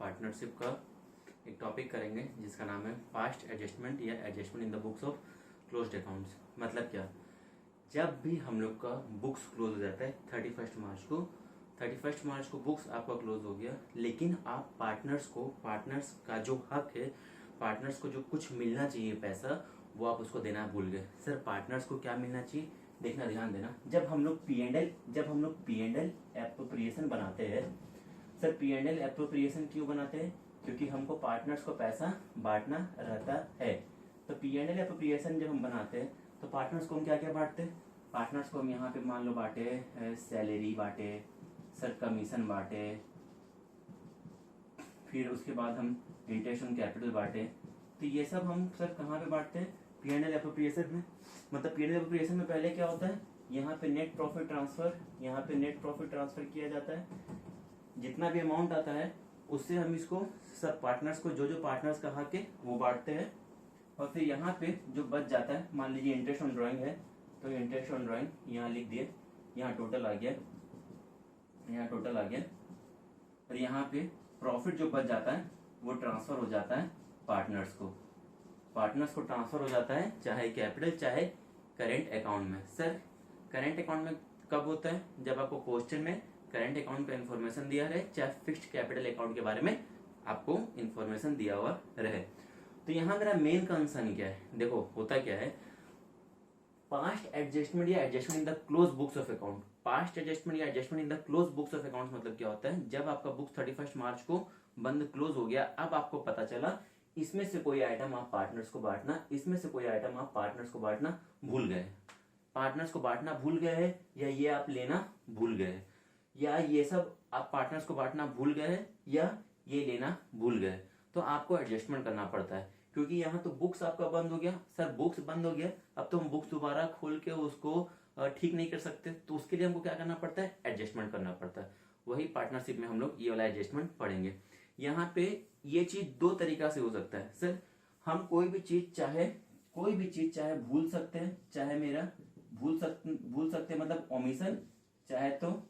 Partnership का एक topic करेंगे जिसका नाम है फास्ट एडजस्टमेंट या adjustment in the books of closed accounts. मतलब क्या, जब भी हम लोग का बुक्स क्लोज हो जाता है 31 मार्च को बुक्स आपका क्लोज हो गया, लेकिन आप पार्टनर्स का जो हक है, पार्टनर्स को जो कुछ मिलना चाहिए पैसा, वो आप उसको देना भूल गए। सर पार्टनर्स को क्या मिलना चाहिए, देखना, ध्यान देना। जब हम लोग पी एंड एल एप्रोप्रिएशन बनाते हैं, sir P and L appropriation क्यों बनाते हैं? क्योंकि हमको पार्टनर्स को पैसा बांटना रहता है। तो पी एंड एल एप्रोप्रिएशन जब हम बनाते हैं तो पार्टनर्स को हम क्या क्या बांटते हैं? पार्टनर्स को हम यहाँ पे मान लो बांटे, सैलरी बांटे, सर कमीशन बांटे, फिर उसके बाद हम इंटरेस्ट ऑन कैपिटल बांटे। तो ये सब हम सर कहाँ पे बांटते हैं? पी एंड एल एप्रोप्रिएशन में। मतलब पी एंड एल एप्रोप्रिएशन में पहले क्या होता है, यहाँ पे नेट प्रॉफिट ट्रांसफर किया जाता है। जितना भी अमाउंट आता है उससे हम इसको सब पार्टनर्स को, जो जो पार्टनर्स का हक है वो बांटते हैं। और फिर यहाँ पे जो बच जाता है, मान लीजिए इंटरेस्ट ऑन ड्राइंग है तो इंटरेस्ट ऑन ड्राइंग यहाँ लिख दिए, यहाँ टोटल आ गया, और यहाँ पे प्रॉफिट जो बच जाता है वो ट्रांसफर हो जाता है पार्टनर्स को ट्रांसफर हो जाता है, चाहे कैपिटल चाहे करेंट अकाउंट में। सर करेंट अकाउंट में कब होता है? जब आपको क्वेश्चन में करेंट अकाउंट का इन्फॉर्मेशन दिया रहे, चाहे फिक्स्ड कैपिटल अकाउंट के बारे में आपको इन्फॉर्मेशन दिया हुआ रहे। तो यहाँ मेरा मेन कंसर्न क्या है, देखो होता क्या है, पास्ट एडजस्टमेंट या adjustment in the close books of account. Past adjustment या adjustment in the close books of account मतलब क्या होता है, जब आपका बुक 31 मार्च को बंद क्लोज हो गया, अब आपको पता चला इसमें से कोई आइटम आप पार्टनर्स को बांटना, इसमें से कोई आइटम आप पार्टनर्स को बांटना भूल गए। पार्टनर्स को बांटना भूल गए हैं, या ये आप लेना भूल गए, या ये सब आप पार्टनर्स को बांटना भूल गए हैं, या ये लेना भूल गए, तो आपको एडजस्टमेंट करना पड़ता है। क्योंकि यहाँ तो बुक्स आपका बंद हो गया, सर बुक्स बंद हो गया, अब तो हम बुक्स दोबारा खोल के उसको ठीक नहीं कर सकते, तो उसके लिए हमको क्या करना पड़ता है? एडजस्टमेंट करना पड़ता है। वही पार्टनरशिप में हम लोग ये वाला एडजस्टमेंट पढ़ेंगे। यहाँ पे ये चीज दो तरीका से हो सकता है। सर हम कोई भी चीज चाहे भूल सकते हैं, चाहे मेरा भूल सकते हैं मतलब ओमिशन, चाहे तो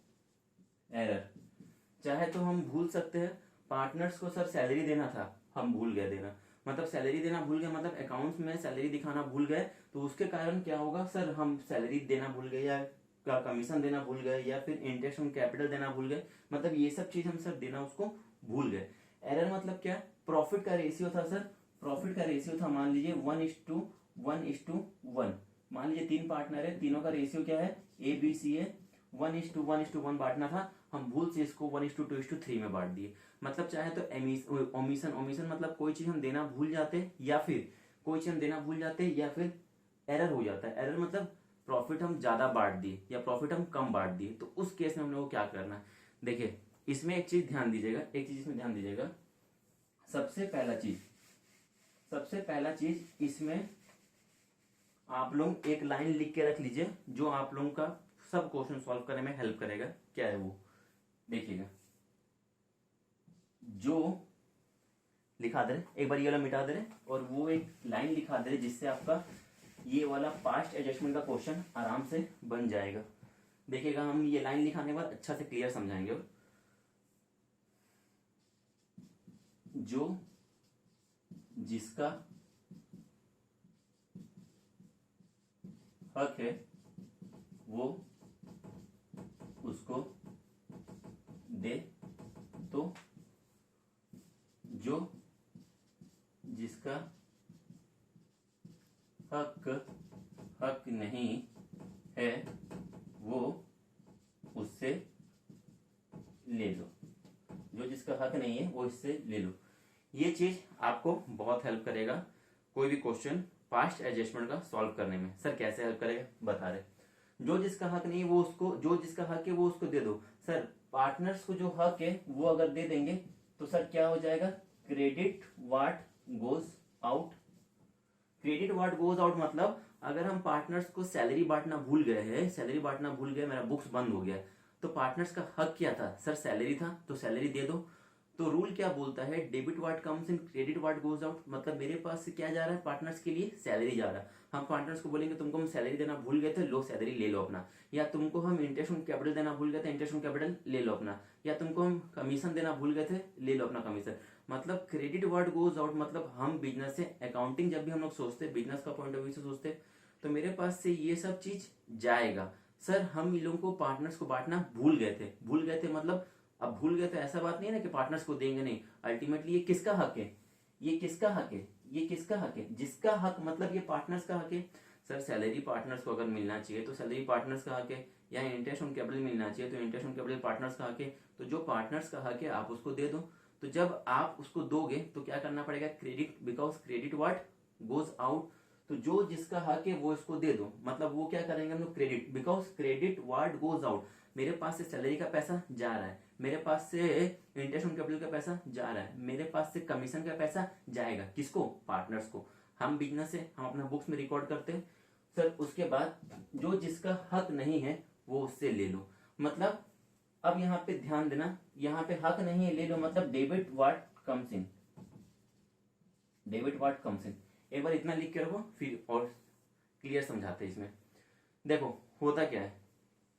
एरर, चाहे तो हम भूल सकते हैं पार्टनर्स को सर सैलरी देना था, हम भूल गए देना, मतलब सैलरी देना भूल गए, मतलब अकाउंट्स में सैलरी दिखाना भूल गए, तो उसके कारण क्या होगा सर, हम सैलरी देना भूल गए, या कमीशन देना भूल गए, या फिर इंटरेस्ट ऑन कैपिटल देना भूल गए, मतलब ये सब चीज हम सर देना उसको भूल गए। एरर मतलब क्या? प्रॉफिट का रेशियो था सर, मान लीजिए 1:1:1, मान लीजिए 3 पार्टनर है, तीनों का रेशियो क्या है? ABC है, 1:1:1 बांटना था, हम भूल से इसको 1:2:3 में बांट दिए। मतलब चाहे तो ओमिशन मतलब कोई चीज हम देना भूल जाते, या फिर एरर हो जाता है। एरर मतलब प्रॉफिट हम ज्यादा बांट दिए या प्रॉफिट हम कम बांट दिए, तो उस केस में हम लोग को क्या करना है? देखिए इसमें एक चीज ध्यान दीजिएगा, सबसे पहला चीज इसमें आप लोग एक लाइन लिख के रख लीजिए, जो आप लोगों का सब क्वेश्चन सॉल्व करने में हेल्प करेगा। क्या है वो? देखिएगा, जो लिखा दे रहे, एक बार ये वाला मिटा दे रहे, और वो एक लाइन लिखा दे रहे, जिससे आपका ये वाला पास्ट एडजस्टमेंट का क्वेश्चन आराम से बन जाएगा। देखिएगा, हम ये लाइन लिखाने के बाद अच्छा से क्लियर समझाएंगे। जो जिसका हक है वो उसको दे, तो जो जिसका हक नहीं है वो उससे ले लो, इससे ले लो। ये चीज आपको बहुत हेल्प करेगा कोई भी क्वेश्चन पास्ट एडजस्टमेंट का सॉल्व करने में। सर कैसे हेल्प करेगा बता रहे, जो जिसका हक नहीं है वो उसको, जो जिसका हक है वो उसको दे दो। सर पार्टनर्स को जो हक है वो अगर दे देंगे तो सर क्या हो जाएगा? Credit what goes out. मतलब अगर हम पार्टनर्स को सैलरी बांटना भूल गए, मेरा बुक्स बंद हो गया, तो पार्टनर्स का हक क्या था? सर सैलरी था, तो सैलरी दे दो। तो रूल क्या बोलता है, debit what comes in credit what goes out. मतलब मेरे पास से क्या जा रहा है, पार्टनर्स के लिए सैलरी जा रहा है। हम पार्टनर्स को बोलेंगे तुमको हम सैलरी देना भूल गए थे, लो सैलरी ले लो अपना। या तुमको हम इंटरेस्ट ऑन कैपिटल देना भूल गए थे, इंटरेस्ट ऑन कैपिटल ले लो अपना। या तुमको हम कमीशन देना भूल गए थे, ले लो अपना कमीशन। मतलब क्रेडिट व्हाट गोज आउट, मतलब हम बिजनेस से अकाउंटिंग जब भी हम लोग सोचते हैं, बिजनेस का पॉइंट ऑफ व्यू से सोचते हैं, तो मेरे पास से ये सब चीज जाएगा। सर हम इन लोगों को पार्टनर्स को बांटना भूल गए थे, भूल गए थे मतलब अब भूल गए तो ऐसा बात नहीं है ना कि पार्टनर्स को देंगे नहीं। अल्टीमेटली ये किसका हक है, ये किसका हक है, ये किसका हक है, जिसका हक मतलब ये पार्टनर्स का हक है। सर सैलरी पार्टनर्स को अगर मिलना चाहिए तो सैलरी पार्टनर्स का हक है, या इंटरेस्ट ऑन कैपिटल मिलना चाहिए तो इंटरेस्ट ऑन कैपिटल पार्टनर्स का हक है। तो जो पार्टनर्स का हक है आप उसको दे दो। तो जब आप उसको दोगे तो क्या करना पड़ेगा, credit, because credit what goes out. तो जो जिसका हक है वो इसको दे दो। मतलब वो क्या करेंगे हम लोग, credit, because credit what goes out. मेरे पास से सैलरी का पैसा जा रहा है, मेरे पास से इंटरेस्ट ऑन कैपिटल का पैसा जा रहा है, मेरे पास से कमीशन का पैसा जाएगा, किसको, पार्टनर्स को। हम बिजनेस से हम अपना बुक्स में रिकॉर्ड करते हैं सर। उसके बाद जो जिसका हक नहीं है वो उससे ले लो। मतलब अब यहाँ पे ध्यान देना, यहाँ पे हक नहीं है ले लो, मतलब debit what comes in, debit what comes in. एक बार इतना लिख के रखो, फिर और क्लियर समझाते हैं इसमें। देखो होता क्या है,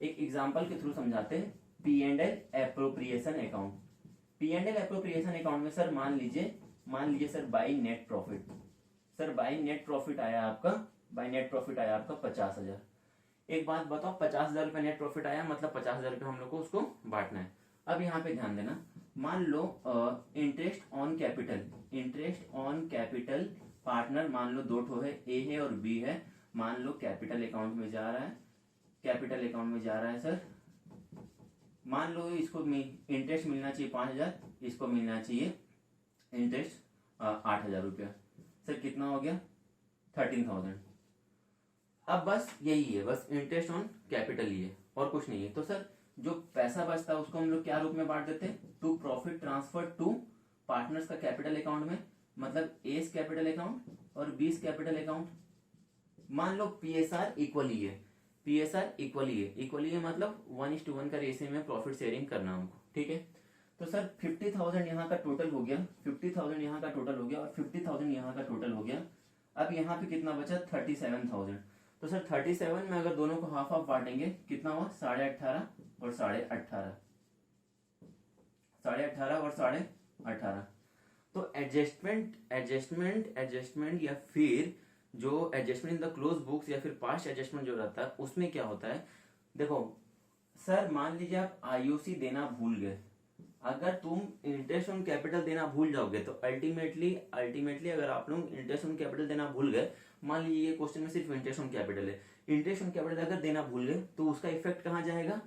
एक एग्जांपल के थ्रू समझाते हैं। P and L appropriation account. P and L appropriation account में सर मान लीजिए sir by net profit. Sir by net profit आया आपका, बाई नेट प्रॉफिट आया आपका 50,000। एक बात बताओ, 50,000 रुपये नेट प्रॉफिट आया, मतलब 50,000 रुपये हम लोग को उसको बांटना है। अब यहाँ पे ध्यान देना, मान लो interest on capital, interest on capital partner मान लो दो ठो है, ए है और बी है। मान लो कैपिटल अकाउंट में जा रहा है, कैपिटल अकाउंट में जा रहा है सर। मान लो इसको इंटरेस्ट मिलना चाहिए 5,000, इसको मिलना चाहिए इंटरेस्ट 8,000 रुपया। सर कितना हो गया, 13,000। अब बस यही है, बस इंटरेस्ट ऑन कैपिटल ही है और कुछ नहीं है। तो सर जो पैसा बचता है उसको हम लोग क्या रूप में बांट देते हैं, to profit transfer to partners का कैपिटल अकाउंट में। मतलब एस कैपिटल अकाउंट और बीस कैपिटल अकाउंट। मान लो पीएसआर इक्वली है, पीएसआर इक्वली है मतलब 1:1 का रेशियो में प्रॉफिट शेयरिंग करना हमको, ठीक है। तो सर 50,000 यहाँ का टोटल हो गया, 50,000 यहाँ का टोटल हो गया और 50,000 यहाँ का टोटल हो गया। अब यहाँ पे कितना बचा, 37,000। तो सर 37 में अगर दोनों को हाफ हाफ बांटेंगे कितना हुआ, 18.5 और 18.5, 18.5 और 18.5। तो एडजस्टमेंट या फिर जो adjustment in the close books या फिर पास्ट एडजस्टमेंट जो रहता है उसमें क्या होता है। देखो सर मान लीजिए आप आईओसी देना भूल गए, अगर तुम इंटरेस्ट ऑन कैपिटल देना भूल जाओगे तो अल्टीमेटली अगर आप लोग इंटरेस्ट ऑन कैपिटल देना भूल गए, मान लीजिए ये क्वेश्चन में सिर्फ इंटरेस्ट ऑन कैपिटल है, इंटरेस्ट ऑन कैपिटल अगर देना भूल गए तो उसका इफेक्ट कहाँ जाएगा,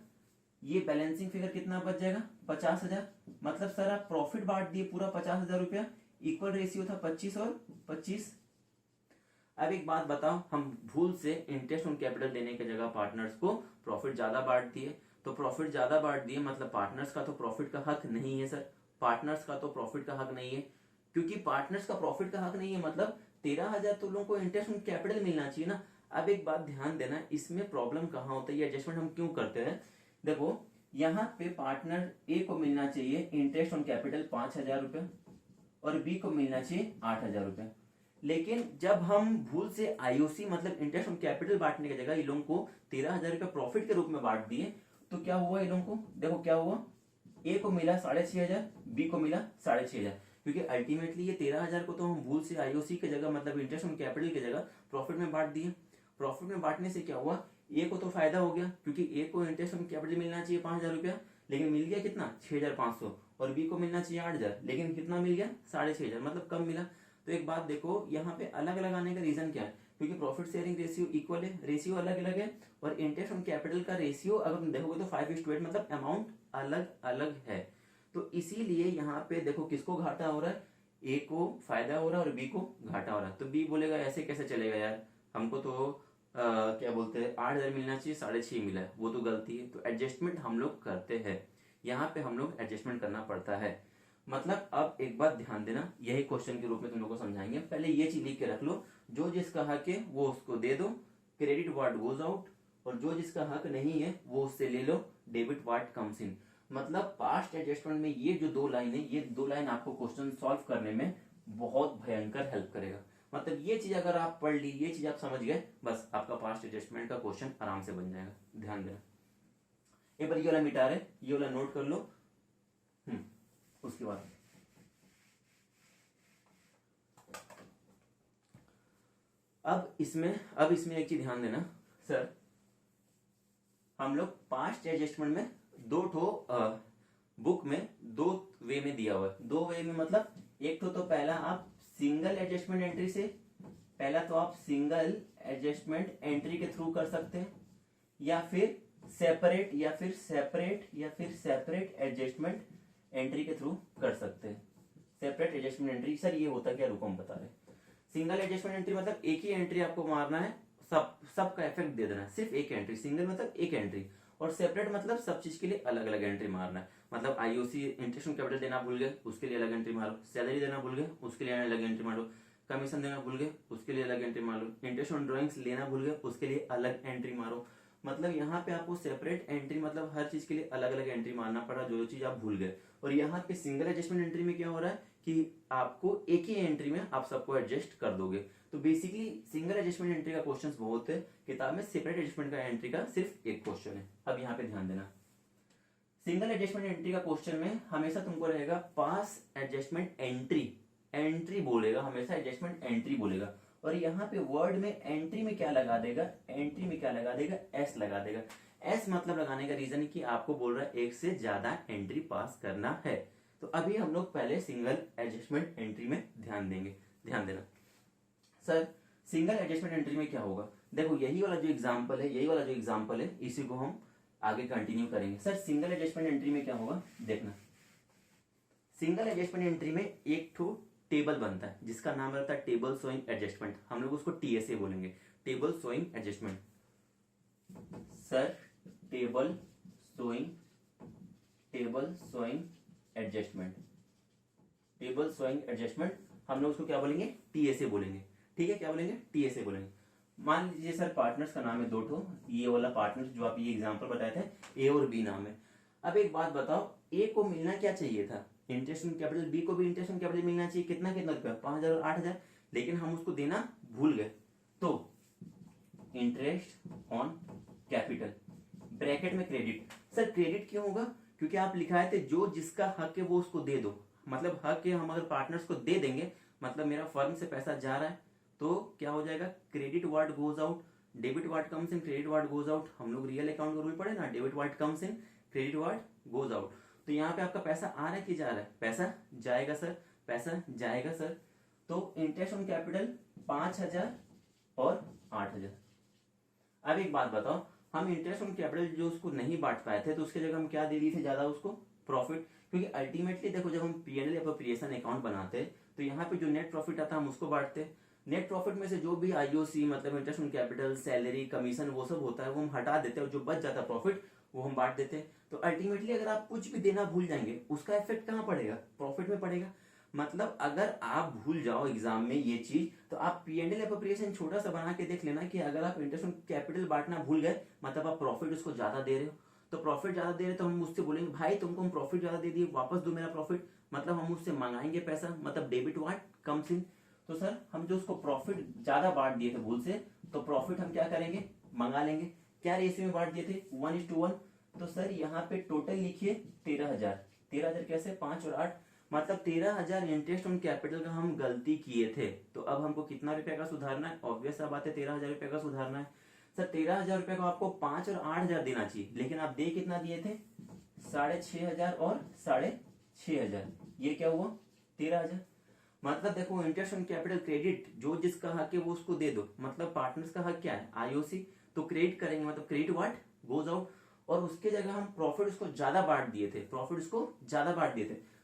ये बैलेंसिंग फिगर कितना बच जाएगा, 50,000। मतलब सर आप प्रॉफिट बांट दिए पूरा 50,000 रुपया, इक्वल रेशियो था 25 और 25। अब एक बात बताओ, हम भूल से इंटरेस्ट ऑन कैपिटल देने की जगह पार्टनर्स को प्रॉफिट ज्यादा बांट दिए। तो प्रॉफिट ज्यादा बांट दिए मतलब पार्टनर्स का तो प्रॉफिट का हक नहीं है सर, पार्टनर्स का तो प्रॉफिट का हक नहीं है। क्योंकि पार्टनर्स का प्रॉफिट का हक नहीं है मतलब 13,000 तो लोगों को इंटरेस्ट ऑन कैपिटल मिलना चाहिए ना। अब एक बात ध्यान देना, इसमें प्रॉब्लम कहाँ होता है, ये एडजस्टमेंट हम क्यों करते हैं। देखो यहाँ पे पार्टनर ए को मिलना चाहिए इंटरेस्ट ऑन कैपिटल 5,000 रुपये और बी को मिलना चाहिए 8,000 रुपये। लेकिन जब हम भूल से आईओसी मतलब इंटरेस्ट ऑन कैपिटल बांटने की जगह इन लोगों को 13,000 रुपये प्रॉफिट के रूप में बांट दिए, तो क्या हुआ इन लोगों को, देखो क्या हुआ, ए को मिला 6,500, बी को मिला 6,500। क्योंकि अल्टीमेटली ये 13,000 को तो हम भूल से आईओसी की जगह मतलब इंटरेस्ट ऑन कैपिटल की जगह प्रॉफिट में बांट दिए। प्रॉफिट में बांटने से क्या हुआ, ए को तो फायदा हो गया क्योंकि ए को इंटरेस्ट ऑन कैपिटल मिलना चाहिए 5,000 रुपया, लेकिन मिल गया कितना 6,500, और बी को मिलना चाहिए 8,000, लेकिन कितना मिल गया 6,500, मतलब कम मिला। तो एक बात देखो यहाँ पे अलग अलग आने का रीजन क्या है, क्योंकि प्रॉफिट शेयरिंग रेशियो इक्वल है, रेशियो अलग अलग है, और इंटरेस्ट ऑन कैपिटल का रेशियो अगर तुम देखोगे तो 5:8 मतलब अमाउंट अलग अलग है। तो इसीलिए यहाँ पे देखो किसको घाटा हो रहा है, ए को फायदा हो रहा है और बी को घाटा हो रहा है। तो बी बोलेगा ऐसे कैसे चलेगा यार, हमको तो क्या बोलते हैं 8,000 मिलना चाहिए, 6,500 मिला है, वो तो गलती है। तो एडजस्टमेंट हम लोग करते हैं, यहाँ पे हम लोग एडजस्टमेंट करना पड़ता है। मतलब अब एक बात ध्यान देना, यही क्वेश्चन के रूप में तुम लोग को समझाएंगे, पहले ये चीज लिख के रख लो, जो जिसका हक है वो उसको दे दो, क्रेडिट व्हाट गोज आउट, और जो जिसका हक नहीं है वो उससे ले लो, डेबिट व्हाट कम्स इन। मतलब पास्ट एडजस्टमेंट में ये जो दो लाइन है, ये दो लाइन आपको क्वेश्चन सॉल्व करने में बहुत भयंकर हेल्प करेगा। मतलब ये चीज अगर आप पढ़ ली, ये चीज आप समझ गए, बस आपका पास्ट एडजस्टमेंट का क्वेश्चन आराम से बन जाएगा। ध्यान देना, एक बार ये वाला मिटा रहे, ये वाला नोट कर लो। उसके बाद अब इसमें एक चीज ध्यान देना सर, हम लोग पास्ट एडजस्टमेंट में दो ठो बुक में दो वे में दिया हुआ है। दो वे में मतलब एक ठो तो पहला आप सिंगल एडजस्टमेंट एंट्री से, पहला तो आप सिंगल एडजस्टमेंट एंट्री के थ्रू कर सकते हैं, या फिर सेपरेट एडजस्टमेंट एंट्री के थ्रू कर सकते हैं। सेपरेट एडजस्टमेंट एंट्री सर ये होता क्या, रुको हम बता रहे हैं। सिंगल एडजस्टमेंट एंट्री मतलब एक ही एंट्री आपको मारना है, सबका इफेक्ट दे देना है, सिर्फ एक एंट्री। सिंगल मतलब एक एंट्री, और सेपरेट मतलब सब चीज के लिए अलग अलग एंट्री मारना है। मतलब आईओसी इंटरेस्ट ऑन कैपिटल देना भूल गए, उसके लिए अलग एंट्री मारो। सैलरी देना भूल गए, उसके लिए अलग एंट्री मारो। कमीशन देना भूल गए, उसके लिए अलग एंट्री मारो। इंटरेस्ट ऑन ड्रॉइंग्स लेना भूल गए, उसके लिए अलग एंट्री मारो। मतलब यहाँ पे आपको सेपरेट एंट्री मतलब हर चीज के लिए अलग अलग एंट्री मारना पड़ा, जो चीज आप भूल गए। और यहाँ पे सिंगल एडजस्टमेंट एंट्री में क्या हो रहा है कि आपको एक ही एंट्री में आप सबको एडजस्ट कर दोगे। तो बेसिकली सिंगल एडजस्टमेंट एंट्री का क्वेश्चंस बहुत है किताब में, सेपरेट एडजस्टमेंट का एंट्री का सिर्फ एक क्वेश्चन है। अब यहाँ पे ध्यान देना, सिंगल एडजस्टमेंट एंट्री का क्वेश्चन में हमेशा तुमको रहेगा पास एडजस्टमेंट एंट्री बोलेगा, हमेशा एडजस्टमेंट एंट्री बोलेगा। और यहाँ पे वर्ड में एंट्री में क्या लगा देगा, एस लगा देगा। एस मतलब लगाने का रीजन है कि आपको बोल रहा है एक से ज्यादा एंट्री पास करना है। तो अभी हम लोग पहले सिंगल एडजस्टमेंट एंट्री में ध्यान देंगे। ध्यान देना सर, सिंगल एडजस्टमेंट एंट्री में क्या होगा, देखो यही वाला जो एग्जांपल है इसी को हम आगे कंटिन्यू करेंगे। सर सिंगल एडजस्टमेंट एंट्री में क्या होगा, देखना। सिंगल एडजस्टमेंट एंट्री में एक ठो टेबल बनता है जिसका नाम रहता है टेबल शोइंग एडजस्टमेंट, हम लोग उसको टीएसए बोलेंगे, table showing adjustment. Sir table showing adjustment हम लोग उसको क्या बोलेंगे, टीएसए बोलेंगे। ठीक है, क्या बोलेंगे, टीएसए बोलेंगे। मान लीजिए सर पार्टनर्स का नाम है दो ठो, ये वाला पार्टनर जो आप ये एग्जांपल बताए थे, ए और बी नाम है। अब एक बात बताओ, ए को मिलना क्या चाहिए था, इंटरेस्ट ऑन कैपिटल, बी को भी इंटरेस्ट ऑन कैपिटल मिलना चाहिए। कितना रुपया, 5,000 और 8,000, लेकिन हम उसको देना भूल गए। तो इंटरेस्ट ऑन कैपिटल ब्रैकेट में क्रेडिट। सर क्रेडिट क्यों होगा, क्योंकि आप लिखाए थे जो जिसका हक है वो उसको दे दो। मतलब हक है, हम अगर पार्टनर्स को दे देंगे मतलब मेरा फर्म से पैसा जा रहा है, तो क्या हो जाएगा, credit word goes out, debit word comes in, credit word goes out. हम लोग रियल अकाउंट का रूल पढ़े ना, debit word comes in, credit word goes out. तो यहाँ पे आपका पैसा आ रहा है कि जा रहा है, पैसा जाएगा सर, पैसा जाएगा सर। तो इंटरेस्ट ऑन कैपिटल 5,000 और 8,000। अब एक बात बताओ, हम इंटरेस्ट ऑन कैपिटल जो उसको नहीं बांट पाए थे तो उसके जगह हम क्या दे दिए थे ज्यादा उसको, प्रॉफिट। क्योंकि अल्टीमेटली देखो जब हम पीएनएल अप्रोप्रिएशन अकाउंट बनाते तो यहाँ पे जो नेट प्रॉफिट आता हम उसको बांटते। नेट प्रॉफिट में से जो भी आईओसी मतलब interest on capital, salary, commission वो सब होता है वो हम हटा देते हैं, और जो बच जाता है प्रॉफिट वो हम बांट देते हैं। तो अल्टीमेटली अगर आप कुछ भी देना भूल जाएंगे उसका इफेक्ट कहाँ पड़ेगा, प्रॉफिट में पड़ेगा। मतलब अगर आप भूल जाओ एग्जाम में ये चीज, तो आप पीएनएल एप्रोप्रिएशन छोटा सा बना के देख लेना कि अगर आप इंटरेस्ट ऑन कैपिटल बांटना भूल गए मतलब आप प्रॉफिट उसको ज्यादा दे रहे हो। तो प्रॉफिट ज्यादा दे रहे तो हम उससे बोलेंगे भाई तुमको हम प्रॉफिट ज्यादा दे दिए, वापस दो मेरा प्रॉफिट। मतलब हम उससे मंगाएंगे पैसा, मतलब डेबिट वाट कम्स इन। तो सर हम जो उसको प्रॉफिट ज्यादा बांट दिए थे भूल से, तो प्रॉफिट हम क्या करेंगे, मंगा लेंगे। क्या रेशियो में बांट दिए थे, 1:1। तो सर यहाँ पे टोटल लिखिए 13,000। 13,000 कैसे, 5 और 8, मतलब 13,000 इंटरेस्ट ऑन कैपिटल का हम गलती किए थे। तो अब हमको कितना रुपए का सुधारना है, ऑब्वियस सा बात है 13,000 रुपए का सुधारना है। सर 13,000 रुपए को आपको 5 और 8,000 देना चाहिए, लेकिन आप दे कितना दिए थे, 6,500 और 6,500। ये क्या हुआ, 13,000। मतलब देखो इंटरेस्ट ऑन कैपिटल क्रेडिट, जो जिसका हक है वो उसको दे दो। मतलब पार्टनर्स का हक क्या है, आईओसी, तो क्रेडिट करेंगे, मतलब क्रेडिट व्हाट गोज आउट। और उसके जगह हम प्रॉफिट उसको ज्यादा बांट दिए थे,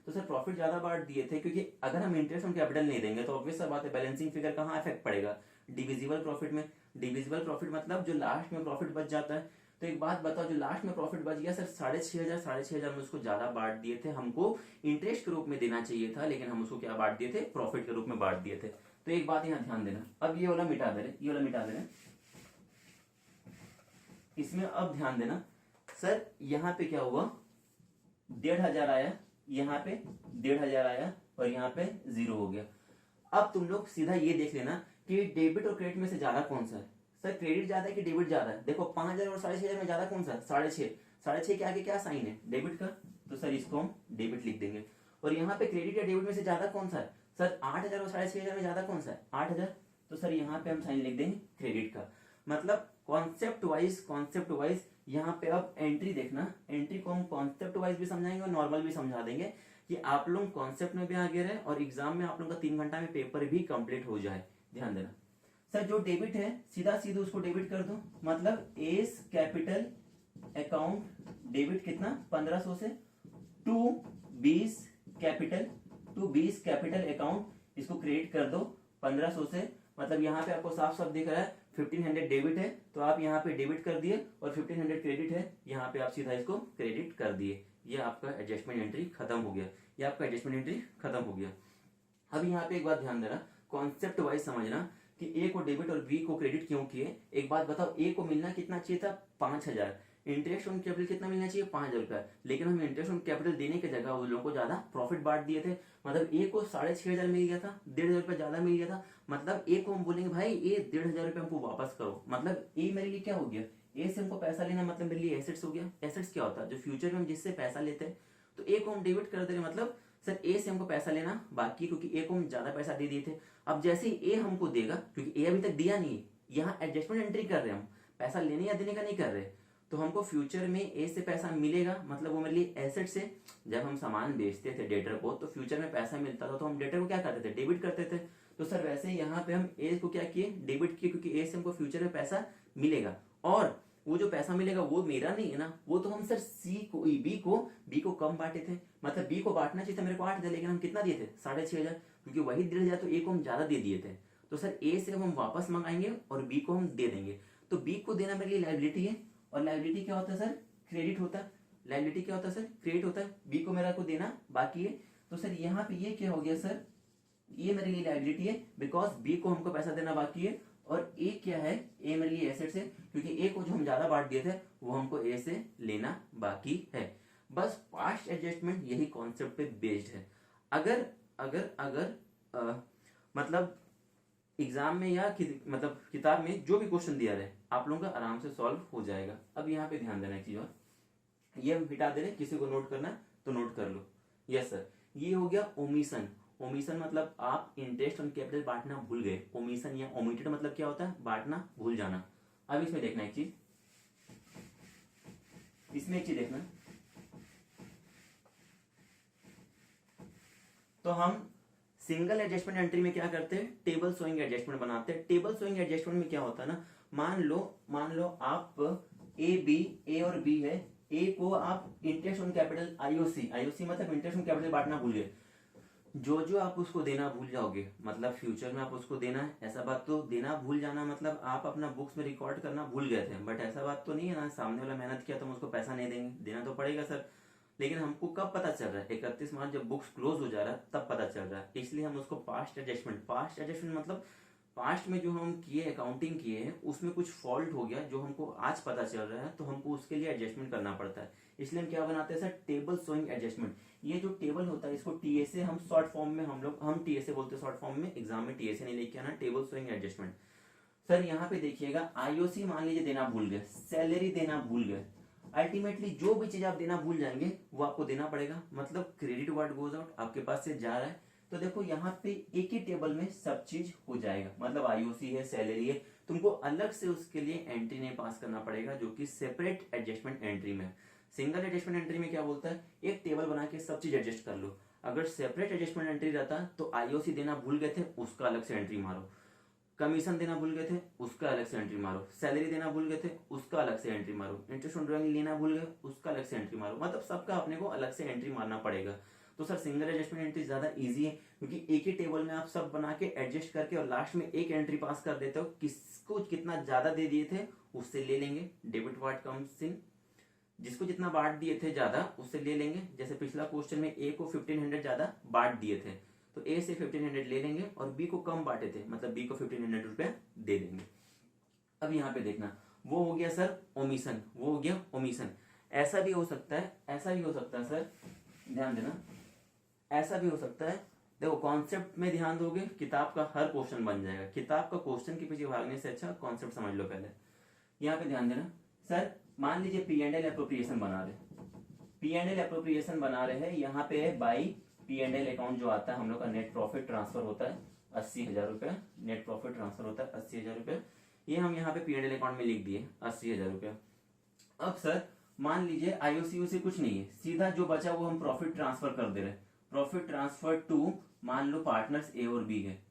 तो सर प्रॉफिट ज्यादा बांट दिए थे क्योंकि अगर हम इंटरेस्ट ऑन कैपिटल नहीं देंगे तो ऑब्वियस सा बात है बैलेंसिंग फिगर कहाँ इफेक्ट पड़ेगा, डिविजिबल प्रॉफिट में। डिविजिबल प्रॉफिट मतलब जो लास्ट में प्रॉफिट बच जाता है। तो एक बात बताओ, जो लास्ट में प्रॉफिट बच गया सर 6,500 में उसको ज्यादा बांट दिए थे, हमको इंटरेस्ट के रूप में देना चाहिए था, लेकिन हम उसको क्या बांट दिए थे, प्रॉफिट के रूप में बांट दिए थे। तो एक बात यहाँ ध्यान देना, अब ये वाला मिटा दे रहे, इसमें अब ध्यान देना। सर यहाँ पे क्या हुआ, 1,500 आया, यहाँ पे 1,500 आया और यहाँ पे 0 हो गया। अब तुम लोग सीधा ये देख लेना कि डेबिट और क्रेडिट में से ज्यादा कौन सा है। सर क्रेडिट ज्यादा है कि डेबिट ज्यादा है? देखो 5,000 और 6,500 में ज्यादा कौन सा है? 6,500। 6,500 के आगे क्या साइन है? डेबिट का, तो सर इसको हम डेबिट लिख देंगे। और यहाँ पे क्रेडिट या डेबिट में से ज्यादा कौन सा है? सर 8,000 और 6,500 में ज्यादा कौन सा है? 8,000। तो सर यहाँ पे हम साइन लिख देंगे क्रेडिट का। मतलब कॉन्सेप्ट वाइज यहाँ पे अब एंट्री देखना, एंट्री को हम कॉन्सेप्ट वाइज भी समझाएंगे और नॉर्मल भी समझा देंगे कि आप लोग कॉन्सेप्ट में भी आगे रहे और एग्जाम में आप लोगों का 3 घंटा में पेपर भी कंप्लीट हो जाए। ध्यान देना सर, जो डेबिट है सीधा सीधा उसको डेबिट कर दो। मतलब एस कैपिटल अकाउंट डेबिट कितना? 1500 से टू 20 कैपिटल अकाउंट इसको क्रेडिट कर दो 1500 से। मतलब यहाँ पे आपको साफ साफ दिख रहा है 1500 डेबिट है तो आप यहाँ पे डेबिट कर दिए और 1500 क्रेडिट है, यहाँ पे आप सीधा इसको क्रेडिट कर दिए। ये आपका एडजस्टमेंट एंट्री खत्म हो गया, ये आपका एडजस्टमेंट एंट्री खत्म हो गया। अब यहाँ पे एक बात ध्यान देना, कॉन्सेप्ट वाइज समझना कि ए को डेबिट और बी को क्रेडिट क्यों किए। एक बात बताओ, ए को मिलना कितना चाहिए था? 5,000। इंटरेस्ट ऑन कैपिटल कितना मिलना चाहिए? 5,000 रुपया। लेकिन हम इंटरेस्ट ऑन कैपिटल देने की जगह उन लोगों को ज्यादा प्रॉफिट बांट दिए थे। मतलब ए को 6,500 मिल गया था, 1,500 रुपया ज्यादा मिल गया था। मतलब ए को हम बोलेंगे भाई ए 1,500 रुपया हमको वापस करो। मतलब ए मेरे लिए क्या हो गया? ए से हमको पैसा लेना मतलब मेरे लिए एसेट्स हो गया। एसेट्स क्या होता है? जो फ्यूचर में हम जिससे पैसा लेते हैं। तो ए को हम डेबिट कर दे रहे, मतलब सर ए से हमको पैसा लेना बाकी, क्योंकि ए को हम ज्यादा पैसा दे दिए थे। अब जैसे ही ए हमको देगा, क्योंकि ए अभी तक दिया नहीं है, यहाँ एडजस्टमेंट एंट्री कर रहे हैं हम, पैसा लेने या देने का नहीं कर रहे, तो हमको फ्यूचर में ए से पैसा मिलेगा। मतलब वो मेरे लिए एसेट से, जब हम सामान बेचते थे डेटर को तो फ्यूचर में पैसा मिलता था, तो हम डेटर को क्या करते थे? डेबिट करते थे। तो सर वैसे ही यहाँ पे हम ए को क्या किए? डेबिट किए, क्योंकि ए से हमको फ्यूचर में पैसा मिलेगा। और वो जो पैसा मिलेगा वो मेरा नहीं है ना, वो तो हम सर बी को कम बांटे थे। मतलब बी को बांटना चाहिए था मेरे को 8,000, लेकिन हम कितना दिए थे? 6,500, क्योंकि वही 1,500 तो ए को हम ज्यादा दे दिए थे। तो सर ए से हम वापस मंगाएंगे और बी को हम दे देंगे। तो बी को देना मेरे लिए लायबिलिटी है, और लायबिलिटी क्या होता है सर? क्रेडिट होता है। लायबिलिटी क्या होता है सर? क्रेडिट होता है। बी को मेरा को देना बाकी है। तो सर यहाँ पे ये क्या हो गया सर? ये मेरे लिए लायबिलिटी है, बिकॉज बी को हमको पैसा देना बाकी है। और ए क्या है? ए मेरे लिए एसेट्स है, क्योंकि ए को जो हम ज्यादा बांट दिए थे वो हमको ए से लेना बाकी है। बस पास्ट एडजस्टमेंट यही कॉन्सेप्ट पे बेस्ड है। अगर अगर अगर मतलब एग्जाम में या मतलब किताब में जो भी क्वेश्चन दिया रहे आप लोगों का आराम से सॉल्व हो जाएगा। अब यहाँ पे ध्यान देना एक चीज और, ये हम हटा दे रहे, किसी को नोट करना तो नोट कर लो। यस सर, ये हो गया ओमिशन। ओमिशन मतलब आप इंटरेस्ट ऑन कैपिटल बांटना भूल गए। ओमिशन या ओमिटेड मतलब क्या होता है? बांटना भूल जाना। अब इसमें देखना एक चीज, इसमें एक चीज देखना, तो हम सिंगल एडजस्टमेंट एंट्री में क्या करते हैं? टेबल सोइंग एडजस्टमेंट बनाते हैं। टेबल सोइंग एडजस्टमेंट में क्या होता है ना, मान लो आप ए और बी है, ए को आप इंटरेस्ट ऑन कैपिटल आईओसी मतलब इंटरेस्ट ऑन कैपिटल बांटना भूल गए। जो आप उसको देना भूल जाओगे, मतलब फ्यूचर में आप उसको देना है, ऐसा बात तो देना भूल जाना मतलब आप अपना बुक्स में रिकॉर्ड करना भूल गए थे, बट ऐसा बात तो नहीं है ना, सामने वाला मेहनत किया तो हम उसको पैसा नहीं देंगे, देना तो पड़ेगा सर। लेकिन हमको कब पता चल रहा है? 31 मार्च जब बुक्स क्लोज हो जा रहा है तब पता चल रहा है, इसलिए हम उसको पास्ट एडजस्टमेंट मतलब पास्ट में जो हम किए अकाउंटिंग किए हैं उसमें कुछ फॉल्ट हो गया जो हमको आज पता चल रहा है, तो हमको उसके लिए एडजस्टमेंट करना पड़ता है। इसलिए हम क्या बनाते हैं सर? Table showing adjustment. ये जो टेबल होता है इसको टीएसए हम शॉर्ट फॉर्म में हम टीएसए बोलते हैं शॉर्ट फॉर्म में, एग्जाम में टीएसए नहीं लेके आना, टेबल शोइंग एडजस्टमेंट। सर यहाँ पे देखिएगा, आईओसी मान लीजिए देना भूल गए, सैलरी देना भूल गए, अल्टीमेटली जो भी चीज आप देना भूल जाएंगे वो आपको देना पड़ेगा। मतलब क्रेडिट वर्ड गोज आउट, आपके पास से जा रहा है, तो देखो यहाँ पे एक ही टेबल में सब चीज हो जाएगा। मतलब आईओसी है, सैलरी है, तुमको अलग से उसके लिए एंट्री नहीं पास करना पड़ेगा, जो कि सेपरेट एडजस्टमेंट एंट्री में। सिंगल एडजस्टमेंट एंट्री में क्या बोलता है? एक टेबल बना के सब चीज एडजस्ट कर लो। अगर सेपरेट एडजस्टमेंट एंट्री रहता तो आईओसी देना भूल गए थे उसका अलग से एंट्री मारो, कमीशन देना भूल गए थे उसका अलग से एंट्री मारो, सैलरी देना भूल गए थे उसका अलग से एंट्री मारो, इंटरेस्ट ऑन ड्राइंग लेना भूल गए उसका अलग से एंट्री मारो। मतलब सबका अपने को अलग से एंट्री मारना पड़ेगा। तो सर सिंगल एडजस्टमेंट एंट्री ज्यादा इजी है, क्योंकि एक ही टेबल में आप सब बना के एडजस्ट करके और लास्ट में एक एंट्री पास कर देते हो, किसको कितना ज्यादा दे दिए थे उससे ले लेंगे, डेबिट वार्ड कम्स इन, जिसको जितना बांट दिए थे ज्यादा उससे ले लेंगे। जैसे पिछला क्वेश्चन में ए को 1500 ज्यादा बांट दिए थे तो ए से 1500 ले लेंगे, और बी को कम बांटे थे मतलब बी को 1500 रुपया दे देंगे। अब यहाँ पे देखना, वो हो गया सर ओमिशन, वो हो गया ओमिशन। ऐसा भी हो सकता है, ऐसा भी हो सकता है सर, ध्यान देना, ऐसा भी हो सकता है। देखो कॉन्सेप्ट में ध्यान दोगे किताब का हर क्वेश्चन बन जाएगा, किताब का क्वेश्चन के पीछे भागने से अच्छा कॉन्सेप्ट समझ लो पहले। यहाँ पे ध्यान देना सर, मान लीजिए पी एंड एल एप्रोप्रिएशन बना रहे, पी एंड एल एप्रोप्रिएशन बना रहे हैं, यहाँ पे by P and L account जो आता है हम लोग का नेट प्रॉफिट ट्रांसफर होता है 80,000 रुपया, नेट प्रॉफिट ट्रांसफर होता है 80,000 रुपया, ये हम यहाँ पे पी एंड एल अकाउंट में लिख दिए 80,000 रुपया। अब सर मान लीजिए आईओसीयू से कुछ नहीं है, सीधा जो बचा वो हम प्रॉफिट ट्रांसफर कर दे रहे, प्रॉफिट ट्रांसफर टू मान लो पार्टनर्स ए और बी है,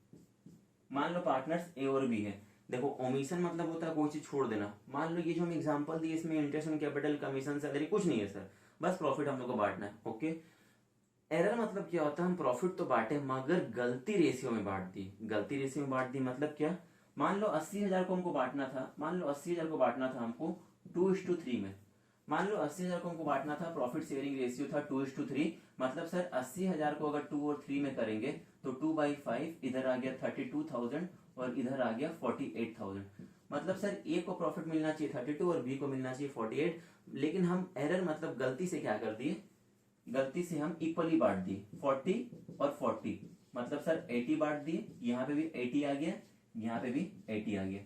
मान लो पार्टनर्स ए और बी है। देखो ओमिशन मतलब होता है कोई चीज छोड़ देना, मान लो ये जो हम एग्जांपल दिए इसमें interest on capital, commission, salary कुछ नहीं है सर, बस प्रॉफिट हम लोग को बांटना है। ओके, एरर मतलब क्या होता है, हम प्रॉफिट तो बांटे मगर गलती रेशियो में बांट दी, गलती रेशियो में बांट दी मतलब क्या, मान लो 80,000 को हमको बांटना था, मान लो 80,000 को बांटना था हमको 2:3 में, मान लो 80,000 को हमको बांटना था, प्रॉफिट शेयरिंग रेशियो था 2:3, मतलब सर 80,000 को अगर 2 और 3 में करेंगे तो 2/5 इधर आ गया 32,000 और इधर आ गया 48,000, मतलब सर ए को प्रॉफिट मिलना चाहिए 32 और बी को मिलना चाहिए 48, लेकिन हम एरर मतलब गलती से क्या कर दिए, गलती से हम इक्वली बांट दिए 40 और 40, मतलब सर 80 बांट दिए, यहाँ पे भी 80 आ गया, यहाँ पे भी 80 आ गया।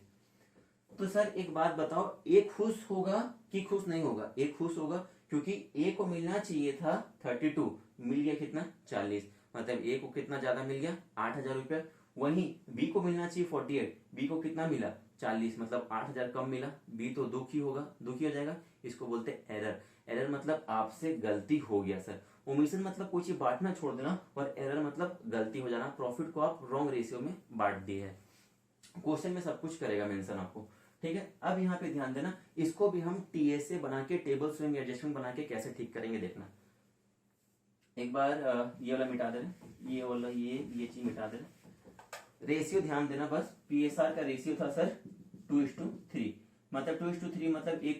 तो सर एक बात बताओ, ए खुश होगा कि खुश नहीं होगा, ए खुश होगा क्योंकि ए को मिलना चाहिए था 32, मिल गया कितना 40, मतलब ए को कितना ज्यादा मिल गया 8,000 रुपया, वहीं बी को मिलना चाहिए 48, बी को कितना मिला 40, मतलब 8,000 कम मिला, बी तो दुखी होगा, दुखी हो जाएगा, इसको बोलते हैं एरर। एरर मतलब आपसे गलती हो गया सर, ओमिशन मतलब कोई चीज बांटना छोड़ देना, और एरर मतलब गलती हो जाना, प्रॉफिट को आप रॉन्ग रेशियो में बांट दिए है। क्वेश्चन में सब कुछ करेगा मेंशन आपको, ठीक है। अब यहाँ पे ध्यान देना, इसको भी हम टीएसए बना के, टेबल स्विंग एडजस्टमेंट बना के कैसे ठीक करेंगे देखना। एक बार ये वाला मिटा दे रहे, ये वाला ये चीज मिटा दे रहे, रेशियो ध्यान देना बस, पीएसआर का रेशियो था सर 2:3, मतलब 2:3 मतलब ए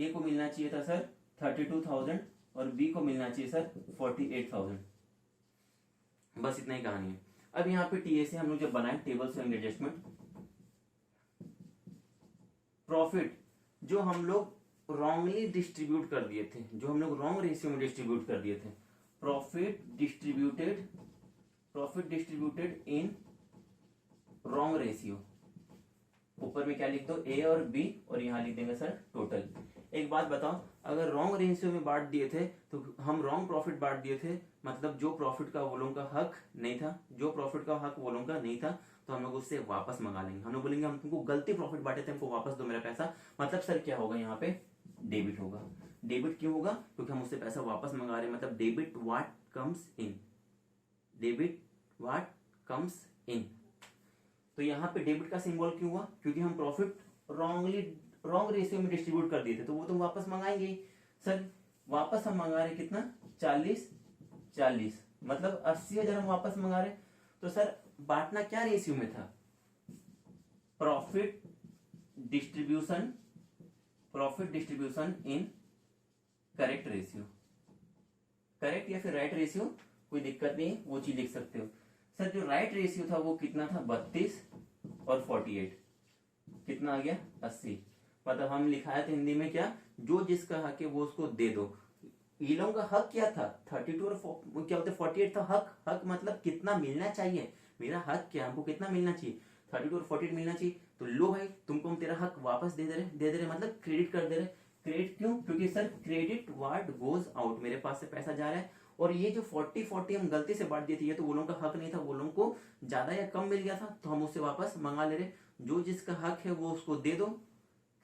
को मिलना चाहिए था सर 32,000 और बी को मिलना चाहिए सर 48,000, बस इतना ही कहानी है। अब यहाँ पे टीएसए हम लोग जब बनाए, टेबल स्विंग एडजस्टमेंट, प्रॉफिट जो हम लोग रॉन्गली डिस्ट्रीब्यूट कर दिए थे, जो हम लोग रॉन्ग रेशियो में डिस्ट्रीब्यूट कर दिए थे, profit distributed in wrong ratio, ऊपर में क्या लिख दो ए और बी और यहाँ लिख देंगे सर टोटल। एक बात बताओ, अगर रॉन्ग रेशियो में बांट दिए थे तो हम रॉन्ग प्रॉफिट बांट दिए थे, मतलब जो प्रॉफिट का वो लोगों का हक नहीं था, जो प्रॉफिट का हक वो लोगों का नहीं था, तो हम लोग उससे वापस मंगा लेंगे, हम लोग बोलेंगे हम तुमको गलती प्रॉफिट बांटे थे, हमको वापस दो मेरा पैसा, मतलब सर क्या होगा यहाँ पे डेबिट होगा। डेबिट क्यों होगा, क्योंकि हम उससे पैसा वापस मंगा रहे हैं, मतलब debit what comes in, debit what comes in. तो यहाँ पे डेबिट का सिंबल क्यों हुआ, क्योंकि हम प्रॉफिट रॉन्ग रेशियो में डिस्ट्रीब्यूट कर दिए थे, तो वो तो वापस मंगाएंगे ही। सर वापस हम मंगा रहे कितना 40, मतलब 80,000 हम वापस मंगा रहे, तो सर बांटना क्या रेशियो में था, profit distribution in correct ratio, correct या फिर राइट रेशियो, कोई दिक्कत नहीं, वो चीज लिख सकते हो। सर जो राइट रेशियो था वो कितना था 32 और 48, कितना आ गया 80, मतलब हम लिखाया था हिंदी में क्या, जो जिसका हक है वो उसको दे दो। ये लोगों का हक क्या था 32 और क्या बोलते 48 था हक, हक मतलब कितना मिलना चाहिए, मेरा हक क्या, हमको कितना मिलना चाहिए 32 और 48 मिलना चाहिए, तो लो भाई तुमको हम तेरा हक वापस दे दे रहे मतलब क्रेडिट कर दे रहे। क्रेडिट क्यों, क्योंकि sir credit what goes out, मेरे पास से पैसा जा रहा है, और ये जो 40 हम गलती से बांट दिए थे, ये तो वो लोगों का हक नहीं था, वो लोगों को ज्यादा या कम मिल गया था, तो हम उससे वापस मंगा ले रहे, जो जिसका हक है वो उसको दे दो,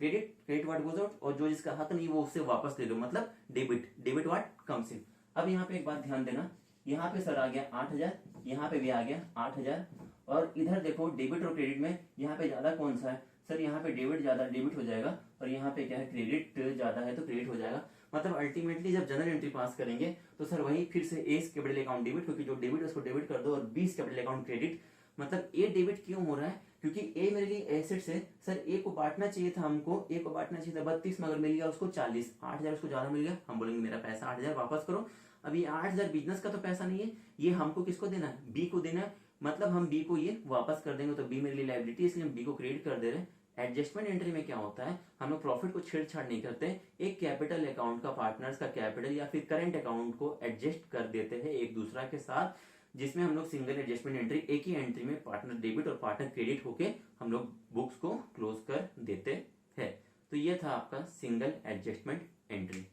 क्रेडिट व्हाट गोज आउट, और जो जिसका हक नहीं वो उससे वापस ले लो, मतलब डेबिट व्हाट कम्स इन। अब यहाँ पे एक बात ध्यान देना, यहाँ पे सर आ गया 8,000, यहाँ पे भी आ गया 8,000, और इधर देखो डेबिट और क्रेडिट में यहाँ पे ज्यादा कौन सा है, सर यहाँ पे डेबिट ज्यादा, डेबिट हो जाएगा, और यहाँ पे क्या है क्रेडिट ज्यादा है तो क्रेडिट हो जाएगा, मतलब अल्टीमेटली जब जनरल एंट्री पास करेंगे तो सर वही फिर से ए कैपिटल अकाउंट डेबिट, क्योंकि जो डेबिट है उसको डेबिट कर दो, और बी कैपिटल अकाउंट क्रेडिट, मतलब ए डेबिट क्यों हो रहा है, क्योंकि ए मेरे लिए एसेट्स है, सर ए को बांटना चाहिए था हमको, ए को बांटना चाहिए था 32 मगर मिल गया उसको 40, 8,000 उसको ज्यादा मिल गया, हम बोलेंगे मेरा पैसा 8,000 वापस करो। अब ये 8,000 बिजनेस का तो पैसा नहीं है, ये हमको किसको देना है, बी को देना है, मतलब हम बी को ये वापस कर देंगे, तो बी मेरे लिए लायबिलिटी, इसलिए हम बी को क्रेडिट कर दे रहे हैं एडजस्टमेंट एंट्री में क्या होता है, हम लोग प्रॉफिट को छेड़छाड़ नहीं करते, एक कैपिटल अकाउंट का पार्टनर्स का कैपिटल या फिर करंट अकाउंट को एडजस्ट कर देते हैं एक दूसरा के साथ, जिसमें हम लोग सिंगल एडजस्टमेंट एंट्री एक ही एंट्री में पार्टनर डेबिट और पार्टनर क्रेडिट होके हम लोग बुक्स को क्लोज कर देते हैं। तो ये था आपका सिंगल एडजस्टमेंट एंट्री।